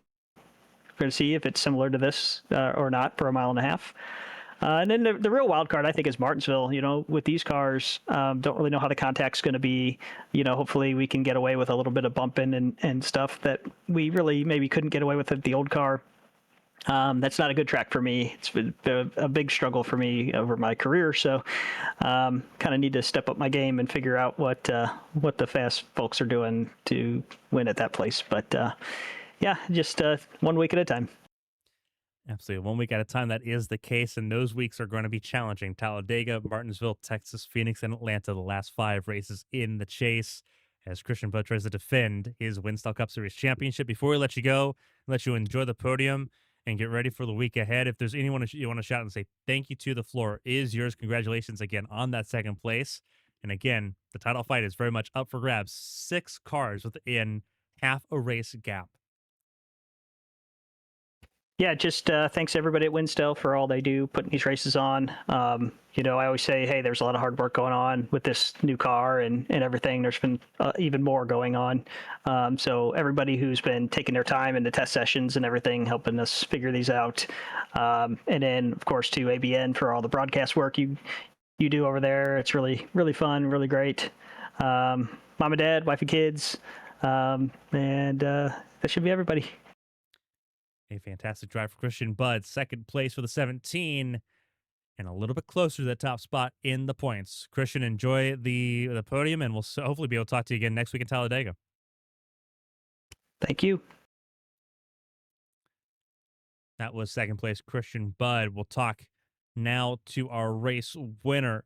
S3: going to see if it's similar to this or not for a mile and a half. And then the real wild card, I think, is Martinsville. With these cars, don't really know how the contact's going to be. Hopefully we can get away with a little bit of bumping and stuff that we really maybe couldn't get away with with the old car. That's not a good track for me. It's been a big struggle for me over my career. So kind of need to step up my game and figure out what the fast folks are doing to win at that place. But yeah, just 1 week at a time.
S1: Absolutely. 1 week at a time, that is the case, and those weeks are going to be challenging. Talladega, Martinsville, Texas, Phoenix, and Atlanta, the last 5 races in the chase, as Christian Butt tries to defend his Winstel Cup Series championship. Before we let you go, let you enjoy the podium and get ready for the week ahead. If there's anyone you want to shout and say thank you to, the floor is yours. Congratulations again on that second place. And again, the title fight is very much up for grabs. 6 cars within half a race gap.
S3: Yeah, just thanks everybody at Winstel for all they do putting these races on. I always say, hey, there's a lot of hard work going on with this new car and everything. There's been even more going on. So everybody who's been taking their time in the test sessions and everything, helping us figure these out. And then, of course, to ABN for all the broadcast work you do over there. It's really, really fun, really great. Mom and dad, wife and kids. And that should be everybody.
S1: A fantastic drive for Christian Budd. Second place for the 17 and a little bit closer to the top spot in the points. Christian, enjoy the podium, and we'll hopefully be able to talk to you again next week in Talladega.
S3: Thank you.
S1: That was second place Christian Budd. We'll talk now to our race winner.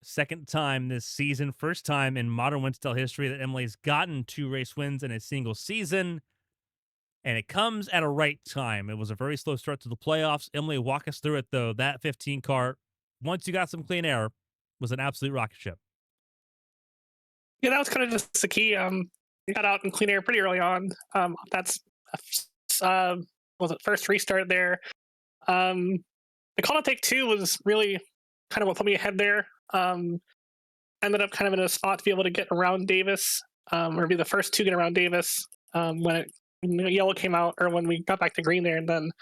S1: Second time this season, first time in modern Winstel history that Emily's gotten 2 race wins in a single season. And it comes at a right time. It was a very slow start to the playoffs. Emily, walk us through it, though. That 15 car, once you got some clean air, was an absolute rocket ship.
S4: Yeah, that was kind of just the key. We got out in clean air pretty early on. That's was it first restart there. The call to take 2 was really kind of what put me ahead there. Ended up kind of in a spot to be able to get around Davis, or be the first to get around Davis when yellow came out, or when we got back to green there. And then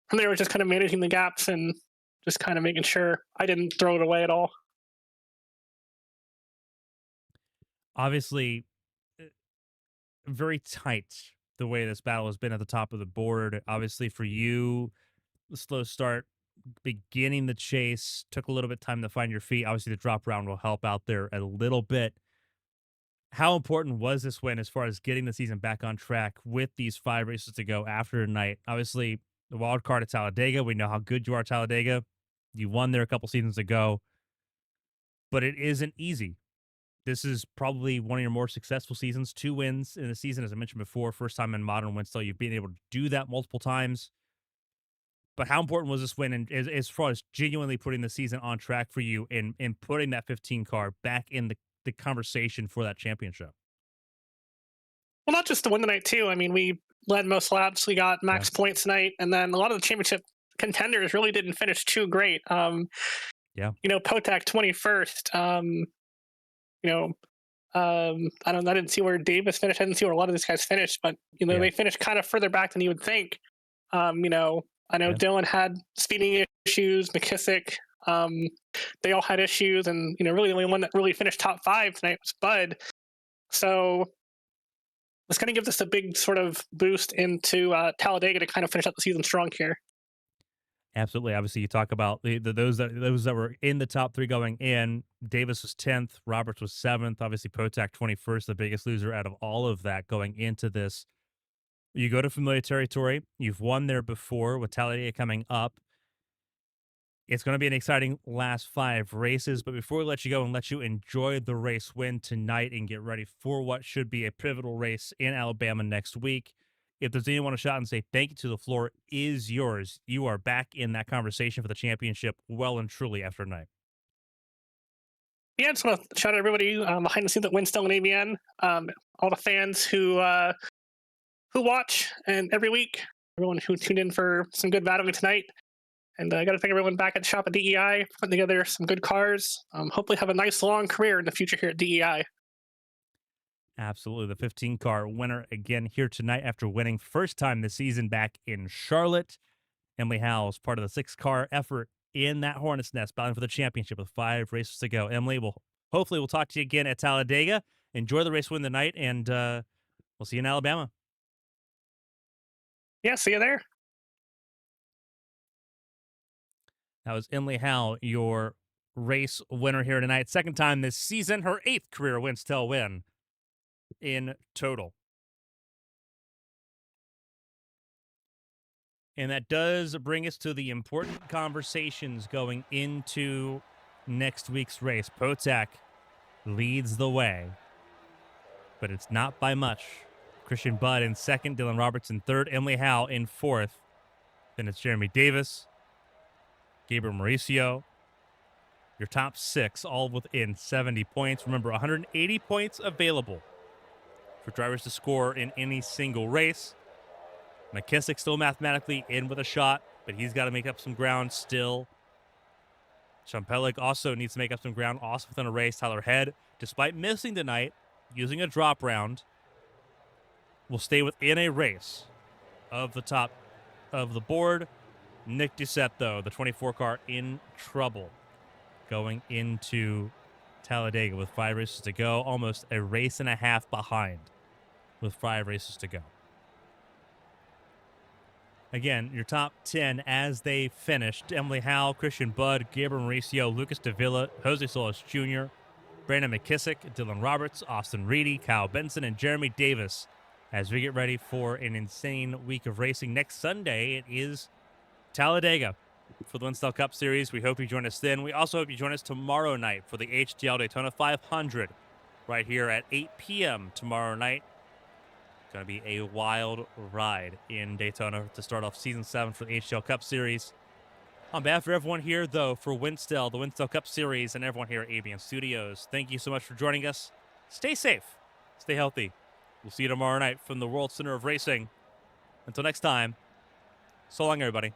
S4: from there was just kind of managing the gaps and just kind of making sure I didn't throw it away at all.
S1: Obviously, very tight the way this battle has been at the top of the board. Obviously, for you, the slow start, beginning the chase, took a little bit of time to find your feet. Obviously, the drop round will help out there a little bit. How important was this win as far as getting the season back on track with these 5 races to go after tonight? Obviously, the wild card at Talladega, we know how good you are at Talladega. You won there a couple seasons ago, but it isn't easy. This is probably one of your more successful seasons. 2 wins in a season, as I mentioned before, first time in modern Winstel. You've been able to do that multiple times. But how important was this win, and as far as genuinely putting the season on track for you and putting that 15 car back in the conversation for that championship?
S4: Well, not just to win the night too. I mean, we led most laps. We got max points tonight, and then a lot of the championship contenders really didn't finish too great. Potak 21st. I didn't see where Davis finished. I didn't see where a lot of these guys finished, but
S1: Yeah.
S4: they finished kind of further back than you would think. I know
S1: Yeah.
S4: Dylan had speeding issues, McKissick. They all had issues, and really the only one that really finished top 5 tonight was Bud. So this kind of gives us a big sort of boost into Talladega to kind of finish out the season strong here.
S1: Absolutely. Obviously, you talk about those that were in the top 3 going in. Davis was 10th, Roberts was 7th. Obviously, Potak 21st, the biggest loser out of all of that going into this. You go to familiar territory. You've won there before with Talladega coming up. It's going to be an exciting last 5 races. But before we let you go and let you enjoy the race win tonight and get ready for what should be a pivotal race in Alabama next week, if there's anyone to shout and say thank you to, the floor is yours. You are back in that conversation for the championship well and truly after tonight.
S4: Yeah, I just want to shout out everybody behind the scenes at Winstel and ABN, all the fans who watch and every week, everyone who tuned in for some good battling tonight. And I got to thank everyone back at the shop at DEI for putting together some good cars. Hopefully have a nice long career in the future here at DEI.
S1: Absolutely. The 15 car winner again here tonight after winning first time this season back in Charlotte. Emily Howell part of the 6 car effort in that Hornet's Nest, battling for the championship with 5 races to go. Emily, hopefully we'll talk to you again at Talladega. Enjoy the race win tonight, and we'll see you in Alabama.
S4: Yeah, see you there.
S1: That was Emily Howell, your race winner here tonight. Second time this season, her 8th career Winstel win in total. And that does bring us to the important conversations going into next week's race. Potak leads the way, but it's not by much. Christian Budd in 2nd, Dylan Roberts in 3rd, Emily Howell in 4th. Then it's Jeremy Davis, Gabriel Mauricio. Your top 6 all within 70 points. Remember, 180 points available for drivers to score in any single race. McKissick still mathematically in with a shot, but he's got to make up some ground still. Champellic also needs to make up some ground, also within a race. Tyler Head, despite missing tonight, using a drop round, will stay within a race of the top of the board. Nick Doucette, though, the 24 car, in trouble going into Talladega with 5 races to go, almost a race and a half behind with 5 races to go. Again, your top 10 as they finished: Emily Howell, Christian Budd, Gabriel Mauricio, Lucas Davila, Jose Solis Jr., Brandon McKissick, Dylan Roberts, Austin Reedy, Kyle Benson, and Jeremy Davis. As we get ready for an insane week of racing next Sunday, it is Talladega for the Winstel Cup Series. We hope you join us then. We also hope you join us tomorrow night for the HDL Daytona 500 right here at 8 p.m. tomorrow night. It's going to be a wild ride in Daytona to start off Season 7 for the HDL Cup Series. On behalf of everyone here, though, for Winstel, the Winstel Cup Series, and everyone here at ABN Studios, thank you so much for joining us. Stay safe. Stay healthy. We'll see you tomorrow night from the World Center of Racing. Until next time, so long, everybody.